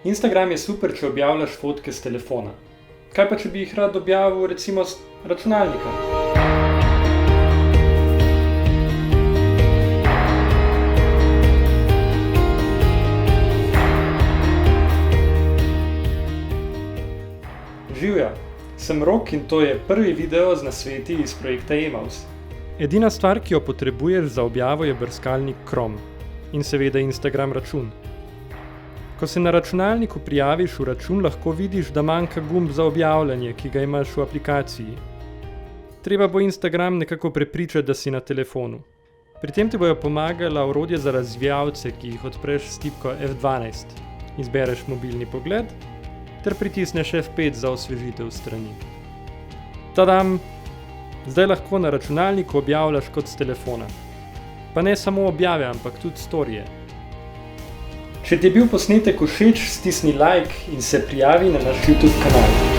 Instagram je super, če objavljaš fotke s telefona. Kaj pa, če bi jih rad objavil recimo s računalnika? Živja, sem Rok in to je prvi video z nasveti iz projekta Emaus. Edina stvar, ki jo potrebuješ za objavo, je brskalnik Chrome in seveda Instagram račun. Ko se na računalniku prijaviš v račun, lahko vidiš, da manjka gumb za objavljanje, ki ga imaš v aplikaciji. Treba bo Instagram nekako prepričati, da si na telefonu. Pri tem ti bojo pomagala orodja za razvijalce, ki jih odpreš s tipko F12. Izbereš mobilni pogled ter pritisneš F5 za osvežitev strani. Tadam! Zdaj lahko na računalniku objavljaš kot s telefona. Pa ne samo objave, ampak tudi storije. Če ti je bil posnetek všeč, stisni like in se prijavi na naš YouTube kanal.